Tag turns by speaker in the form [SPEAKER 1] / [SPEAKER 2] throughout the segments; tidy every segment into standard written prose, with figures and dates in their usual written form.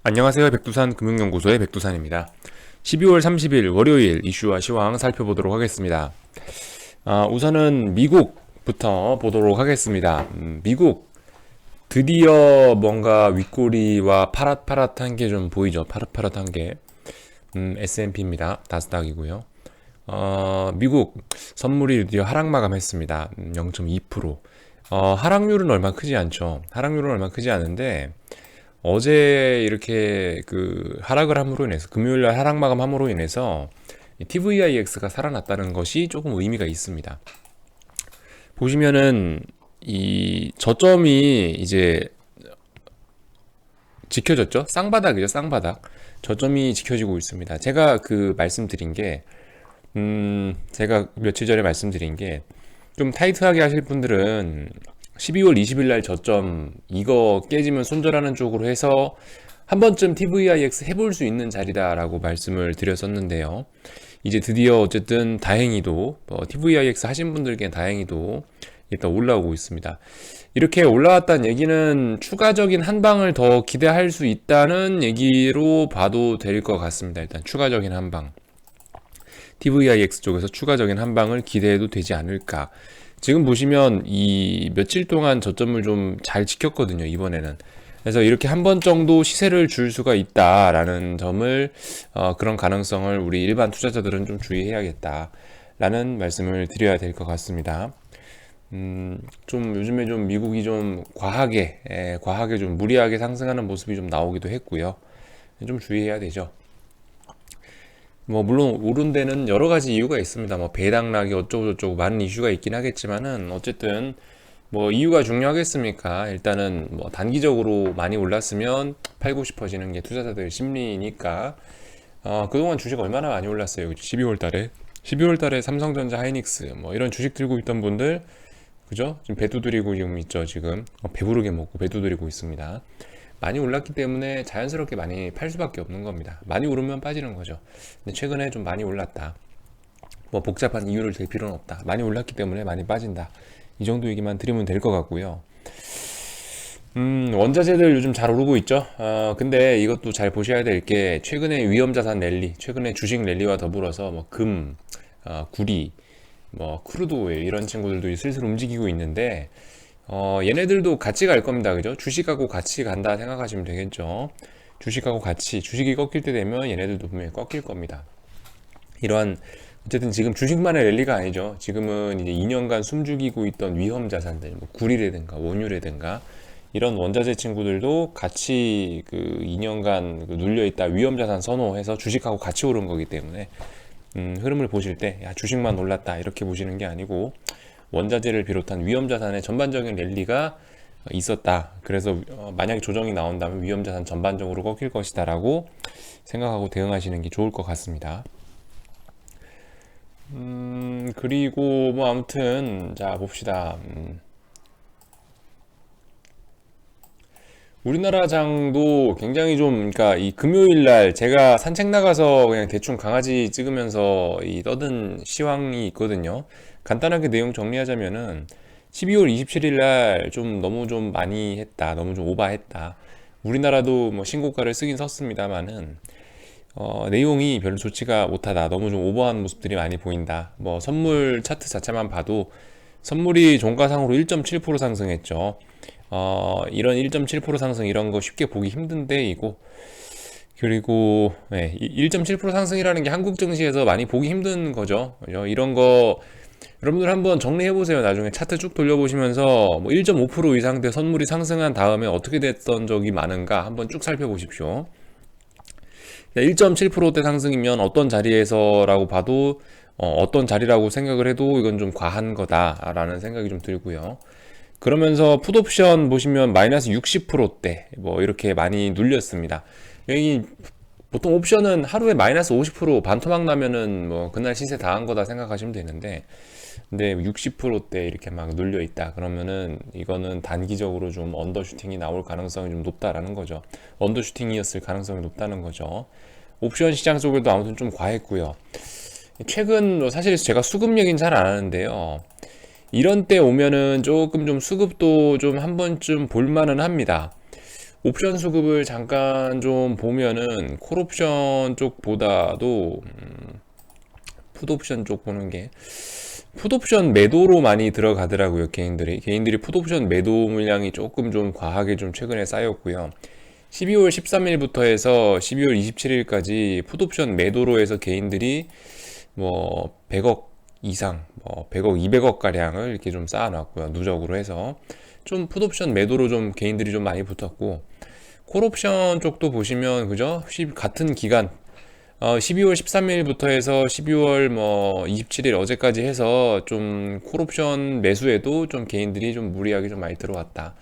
[SPEAKER 1] 안녕하세요. 백두산 금융연구소의 백두산입니다. 12월 30일 월요일 이슈와 시황 살펴보도록 하겠습니다. 우선은 미국부터 보도록 하겠습니다. 미국 드디어 뭔가 윗꼬리와 파릇파릇한 게 좀 보이죠. 파릇파릇한 게 S&P입니다. 나스닥이고요. 미국 선물이 드디어 하락 마감했습니다. 0.2%. 하락률은 얼마 크지 않죠. 하락률은 얼마 크지 않은데 어제 이렇게 그 하락을 함으로 인해서 금요일날 하락 마감함으로 인해서 TVIX가 살아났다는 것이 조금 의미가 있습니다. 보시면은 이 저점이 이제 지켜졌죠. 쌍바닥이죠. 쌍바닥. 저점이 지켜지고 있습니다. 제가 그 말씀드린 게 제가 며칠 전에 말씀드린 게 좀 타이트하게 하실 분들은 12월 20일 날 저점 이거 깨지면 손절하는 쪽으로 해서 한 번쯤 TVIX 해볼 수 있는 자리다라고 말씀을 드렸었는데요. 이제 드디어 어쨌든 다행히도 TVIX 하신 분들께 다행히도 일단 올라오고 있습니다. 이렇게 올라왔다는 얘기는 추가적인 한 방을 더 기대할 수 있다는 얘기로 봐도 될 것 같습니다. 일단 추가적인 한 방. TVIX 쪽에서 추가적인 한 방을 기대해도 되지 않을까. 지금 보시면 이 며칠 동안 저점을 좀 잘 지켰거든요, 이번에는. 그래서 이렇게 한 번 정도 시세를 줄 수가 있다라는 점을, 그런 가능성을 우리 일반 투자자들은 좀 주의해야겠다라는 말씀을 드려야 될 것 같습니다. 좀 요즘에 좀 미국이 좀 과하게 좀 무리하게 상승하는 모습이 좀 나오기도 했고요. 좀 주의해야 되죠. 뭐 물론 오른 데는 여러 가지 이유가 있습니다. 뭐 배당락이 어쩌고저쩌고 많은 이슈가 있긴 하겠지만은 어쨌든 뭐 이유가 중요하겠습니까? 일단은 뭐 단기적으로 많이 올랐으면 팔고 싶어지는 게 투자자들 심리니까. 그동안 주식 얼마나 많이 올랐어요. 12월 달에 12월 달에 삼성전자, 하이닉스 뭐 이런 주식 들고 있던 분들, 그죠? 지금 배 두드리고 지금 있죠. 지금 배부르게 먹고 배 두드리고 있습니다. 많이 올랐기 때문에 자연스럽게 많이 팔 수밖에 없는 겁니다. 많이 오르면 빠지는 거죠. 근데 최근에 좀 많이 올랐다. 뭐 복잡한 이유를 댈 필요는 없다. 많이 올랐기 때문에 많이 빠진다. 이 정도 얘기만 드리면 될 것 같고요. 원자재들 요즘 잘 오르고 있죠. 근데 이것도 잘 보셔야 될 게 최근에 위험자산 랠리, 최근에 주식 랠리와 더불어서 뭐 금, 구리, 뭐 크루드 오일 이런 친구들도 슬슬 움직이고 있는데 얘네들도 같이 갈 겁니다. 그죠? 주식하고 같이 간다 생각하시면 되겠죠. 주식하고 같이, 주식이 꺾일 때 되면 얘네들도 분명히 꺾일 겁니다. 이러한, 어쨌든 지금 주식만의 랠리가 아니죠. 지금은 이제 2년간 숨죽이고 있던 위험 자산들, 뭐 구리라든가 원유라든가 이런 원자재 친구들도 같이 그 2년간 그 눌려있다 위험 자산 선호해서 주식하고 같이 오른 거기 때문에 흐름을 보실 때, 야, 주식만 올랐다 이렇게 보시는 게 아니고 원자재를 비롯한 위험자산의 전반적인 랠리가 있었다. 그래서 만약에 조정이 나온다면 위험자산 전반적으로 꺾일 것이다 라고 생각하고 대응하시는 게 좋을 것 같습니다. 그리고 뭐 아무튼 자 봅시다. 우리나라 장도 굉장히 좀, 그러니까 이 금요일 날 제가 산책 나가서 그냥 대충 강아지 찍으면서 이 떠든 시황이 있거든요. 간단하게 내용 정리하자면은 12월 27일 날 좀 너무 좀 많이 했다. 너무 좀 오바했다. 우리나라도 뭐 신고가를 쓰긴 썼습니다만은 내용이 별로 좋지가 못하다. 너무 좀 오버한 모습들이 많이 보인다. 뭐 선물 차트 자체만 봐도 선물이 종가상으로 1.7% 상승했죠. 이런 1.7% 상승 이런 거 쉽게 보기 힘든데 이고, 그리고 1.7% 상승이라는 게 한국 증시에서 많이 보기 힘든 거죠. 이런 거 여러분들 한번 정리해 보세요. 나중에 차트 쭉 돌려보시면서 뭐 1.5% 이상대 선물이 상승한 다음에 어떻게 됐던 적이 많은가 한번 쭉 살펴보십시오. 1.7%대 상승이면 어떤 자리에서라고 봐도 어떤 자리라고 생각을 해도 이건 좀 과한 거다라는 생각이 좀 들고요. 그러면서 풋옵션 보시면 마이너스 60%대 뭐 이렇게 많이 눌렸습니다. 여기 보통 옵션은 하루에 마이너스 50% 반토막 나면은 뭐 그날 시세 다 한 거다 생각하시면 되는데, 근데 60%대 이렇게 막 눌려 있다 그러면은 이거는 단기적으로 좀 언더슈팅이 나올 가능성이 좀 높다라는 거죠. 언더슈팅이었을 가능성이 높다는 거죠. 옵션 시장 쪽에도 아무튼 좀 과했고요. 최근 사실 제가 수급 얘기는 잘 안 하는데요. 이런 때 오면은 조금 좀 수급도 좀 한 번쯤 볼만은 합니다. 옵션 수급을 잠깐 좀 보면은 콜옵션 쪽보다도 풋옵션 쪽 보는 게 풋옵션 매도로 많이 들어가더라고요. 개인들이 풋옵션 매도 물량이 조금 좀 과하게 좀 최근에 쌓였고요. 12월 13일부터 해서 12월 27일까지 풋옵션 매도로 해서 개인들이 뭐 100억 이상, 뭐 100억, 200억 가량을 이렇게 좀 쌓아놨고요. 누적으로 해서 좀 풋옵션 매도로 좀 개인들이 좀 많이 붙었고, 콜옵션 쪽도 보시면 그죠? 같은 기간 12월 13일부터 해서 12월 뭐 27일 어제까지 해서 좀 콜옵션 매수에도 좀 개인들이 좀 무리하게 좀 많이 들어왔다.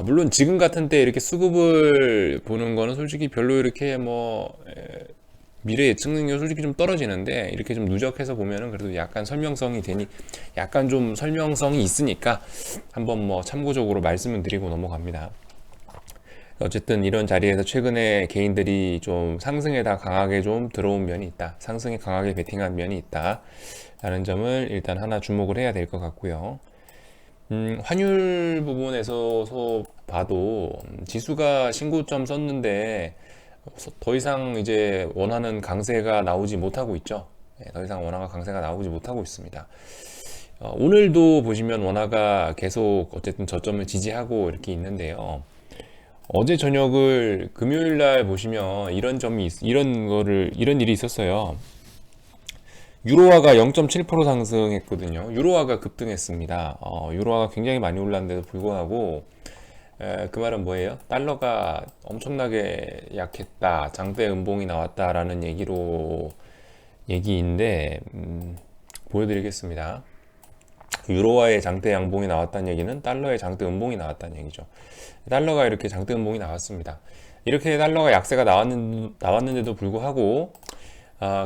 [SPEAKER 1] 물론 지금 같은 때 이렇게 수급을 보는 거는 솔직히 별로 이렇게 뭐 미래 예측 능력이 솔직히 좀 떨어지는데, 이렇게 좀 누적해서 보면은 그래도 약간 설명성이 되니, 약간 좀 설명성이 있으니까 한번 뭐 참고적으로 말씀을 드리고 넘어갑니다. 어쨌든 이런 자리에서 최근에 개인들이 좀 상승에 다 강하게 좀 들어온 면이 있다. 상승에 강하게 베팅한 면이 있다. 라는 점을 일단 하나 주목을 해야 될 것 같고요. 환율 부분에서 봐도 지수가 신고점 썼는데 더 이상 이제 원하는 강세가 나오지 못하고 있죠. 더 이상 원화가 강세가 나오지 못하고 있습니다. 오늘도 보시면 원화가 계속 어쨌든 저점을 지지하고 이렇게 있는데요. 어제 저녁을 금요일 날 보시면 이런 일이 있었어요. 유로화가 0.7% 상승했거든요. 유로화가 급등했습니다. 유로화가 굉장히 많이 올랐는데도 불구하고 그 말은 뭐예요? 달러가 엄청나게 약했다, 장대 음봉이 나왔다라는 얘기인데 보여드리겠습니다. 유로화의 장대 양봉이 나왔다는 얘기는 달러의 장대 음봉이 나왔다는 얘기죠. 달러가 이렇게 장대 음봉이 나왔습니다. 이렇게 달러가 약세가 나왔는데도 불구하고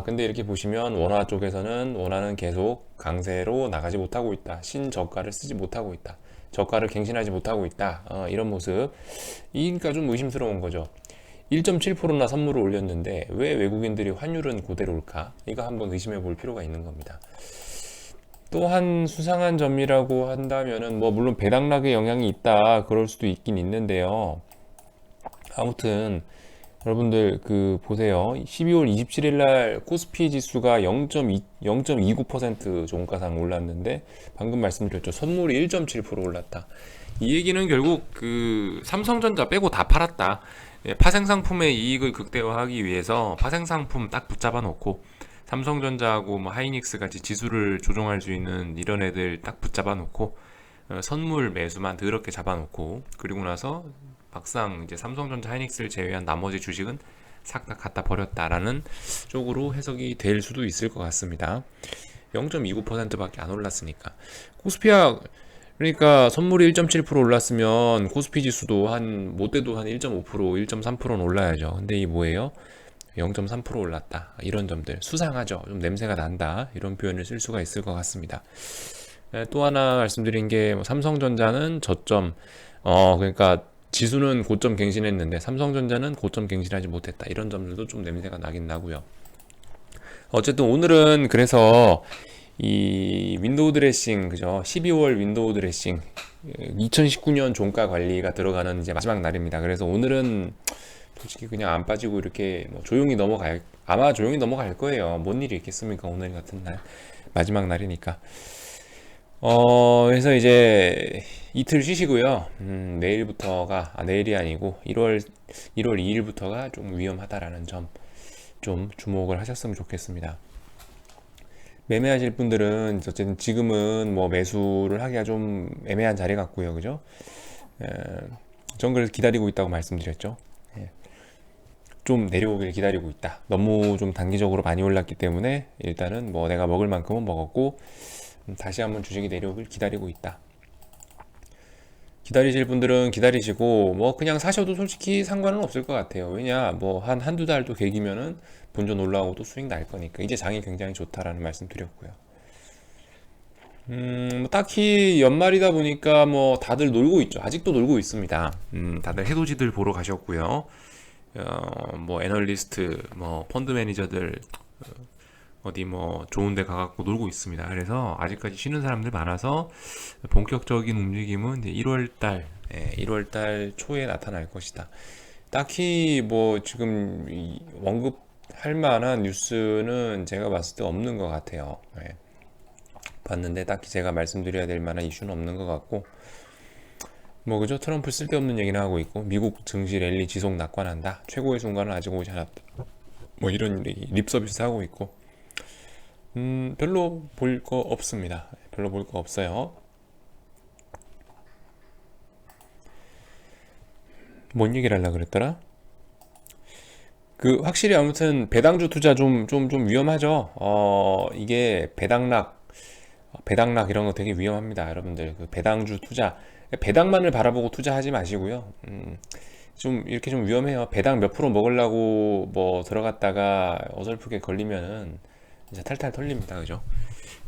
[SPEAKER 1] 근데 이렇게 보시면 원화 쪽에서는 원화는 계속 강세로 나가지 못하고 있다. 신저가를 쓰지 못하고 있다. 저가를 갱신하지 못하고 있다. 이런 모습. 이니까 좀 의심스러운 거죠. 1.7%나 선물을 올렸는데 왜 외국인들이 환율은 그대로일까? 이거 한번 의심해 볼 필요가 있는 겁니다. 또한 수상한 점이라고 한다면은 뭐 물론 배당락의 영향이 있다, 그럴 수도 있긴 있는데요. 아무튼 여러분들 보세요. 12월 27일 날 코스피 지수가 0.29% 종가상 올랐는데 방금 말씀드렸죠. 선물이 1.7% 올랐다. 이 얘기는 결국 삼성전자 빼고 다 팔았다. 파생상품의 이익을 극대화하기 위해서 파생상품 딱 붙잡아 놓고 삼성전자하고 뭐 하이닉스 같이 지수를 조종할 수 있는 이런 애들 딱 붙잡아 놓고 선물 매수만 더럽게 잡아 놓고, 그리고 나서 막상 이제 삼성전자 하이닉스를 제외한 나머지 주식은 싹 다 갖다 버렸다라는 쪽으로 해석이 될 수도 있을 것 같습니다. 0.29%밖에 안 올랐으니까. 코스피야, 그러니까 선물이 1.7% 올랐으면 코스피 지수도 못돼도 한 1.5%, 1.3%는 올라야죠. 근데 이 뭐예요? 0.3% 올랐다. 이런 점들 수상하죠. 좀 냄새가 난다. 이런 표현을 쓸 수가 있을 것 같습니다. 또 하나 말씀드린 게 삼성전자는 저점, 그러니까 지수는 고점 갱신했는데 삼성전자는 고점 갱신하지 못했다. 이런 점들도 좀 냄새가 나긴 나고요. 어쨌든 오늘은 그래서 이 윈도우 드레싱, 그죠? 12월 윈도우 드레싱 2019년 종가 관리가 들어가는 이제 마지막 날입니다. 그래서 오늘은 솔직히 그냥 안 빠지고 이렇게 뭐 아마 조용히 넘어갈 거예요. 뭔 일이 있겠습니까? 오늘 같은 날 마지막 날이니까. 그래서 이제 이틀 쉬시고요. 내일이 아니고 1월 2일부터가 좀 위험하다라는 점 좀 주목을 하셨으면 좋겠습니다. 매매하실 분들은 어쨌든 지금은 뭐 매수를 하기가 좀 애매한 자리 같고요. 그죠? 전 그래서 기다리고 있다고 말씀드렸죠. 좀 내려오길 기다리고 있다. 너무 좀 단기적으로 많이 올랐기 때문에 일단은 뭐 내가 먹을 만큼은 먹었고 다시 한번 주식이 내려오길 기다리고 있다. 기다리실 분들은 기다리시고 뭐 그냥 사셔도 솔직히 상관은 없을 것 같아요. 왜냐 뭐 한두 달 또 계기면은 본전 올라오고 또 수익 날 거니까. 이제 장이 굉장히 좋다라는 말씀 드렸고요. 뭐 딱히 연말이다 보니까 뭐 다들 놀고 있죠. 아직도 놀고 있습니다. 다들 해돋이들 보러 가셨고요. 뭐 애널리스트, 뭐 펀드 매니저들 어디 뭐 좋은 데 가갖고 놀고 있습니다. 그래서 아직까지 쉬는 사람들 많아서 본격적인 움직임은 이제 1월 달 초에 나타날 것이다. 딱히 뭐 지금 언급할 만한 뉴스는 제가 봤을 때 없는 것 같아요. 예. 봤는데 딱히 제가 말씀드려야 될 만한 이슈는 없는 것 같고, 뭐 그죠? 트럼프 쓸데없는 얘기나 하고 있고, 미국 증시 랠리 지속 낙관한다, 최고의 순간은 아직 오지 않았다, 뭐 이런 립 서비스 하고 있고, 별로 볼 거 없습니다. 별로 볼 거 없어요. 뭔 얘기를 하려고 그랬더라? 그 확실히 아무튼 배당주 투자 좀 위험하죠. 이게 배당락 이런 거 되게 위험합니다. 여러분들 그 배당주 투자, 배당만을 바라보고 투자하지 마시고요. 좀 이렇게 좀 위험해요. 배당 몇 프로 먹으려고 뭐 들어갔다가 어설프게 걸리면은 이제 탈탈 털립니다. 그죠?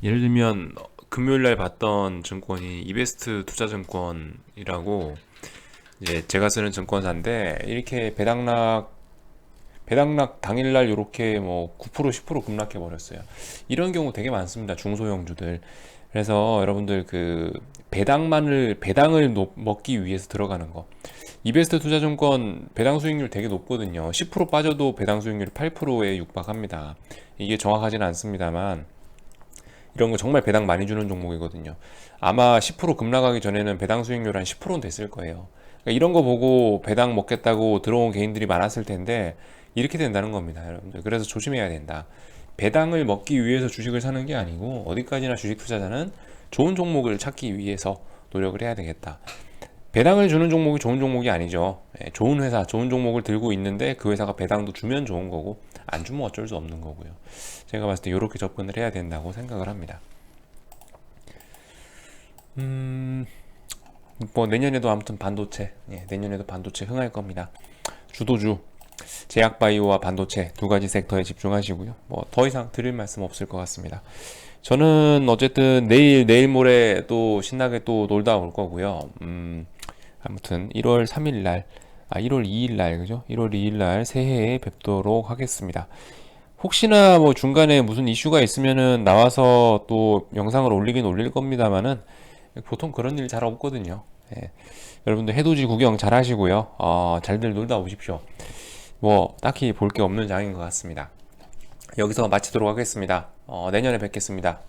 [SPEAKER 1] 예를 들면 금요일 날 봤던 증권이 이베스트 투자증권이라고, 이제 제가 쓰는 증권사인데, 이렇게 배당락 당일날 이렇게 뭐 9% 10% 급락해 버렸어요. 이런 경우 되게 많습니다. 중소형주들. 그래서 여러분들 그 배당을 먹기 위해서 들어가는 거. 이베스트 투자증권 배당 수익률 되게 높거든요. 10% 빠져도 배당 수익률이 8%에 육박합니다. 이게 정확하지는 않습니다만 이런 거 정말 배당 많이 주는 종목이거든요. 아마 10% 급락하기 전에는 배당 수익률 한 10%는 됐을 거예요. 그러니까 이런 거 보고 배당 먹겠다고 들어온 개인들이 많았을 텐데 이렇게 된다는 겁니다, 여러분들. 그래서 조심해야 된다. 배당을 먹기 위해서 주식을 사는 게 아니고 어디까지나 주식 투자자는 좋은 종목을 찾기 위해서 노력을 해야 되겠다. 배당을 주는 종목이 좋은 종목이 아니죠. 좋은 회사, 좋은 종목을 들고 있는데 그 회사가 배당도 주면 좋은 거고 안 주면 어쩔 수 없는 거고요. 제가 봤을 때 이렇게 접근을 해야 된다고 생각을 합니다. 뭐 내년에도 아무튼 반도체, 내년에도 반도체 흥할 겁니다. 주도주 제약바이오와 반도체 두 가지 섹터에 집중하시고요. 뭐 더 이상 드릴 말씀 없을 것 같습니다. 저는 어쨌든 내일 모레 또 신나게 또 놀다 올 거고요. 아무튼 1월 3일 날, 1월 2일 날, 그죠? 1월 2일 날 새해에 뵙도록 하겠습니다. 혹시나 뭐 중간에 무슨 이슈가 있으면은 나와서 또 영상을 올리긴 올릴 겁니다만은 보통 그런 일 잘 없거든요. 예. 여러분들 해돋이 구경 잘 하시고요. 잘들 놀다 오십시오. 뭐 딱히 볼 게 없는 장인 것 같습니다. 여기서 마치도록 하겠습니다. 내년에 뵙겠습니다.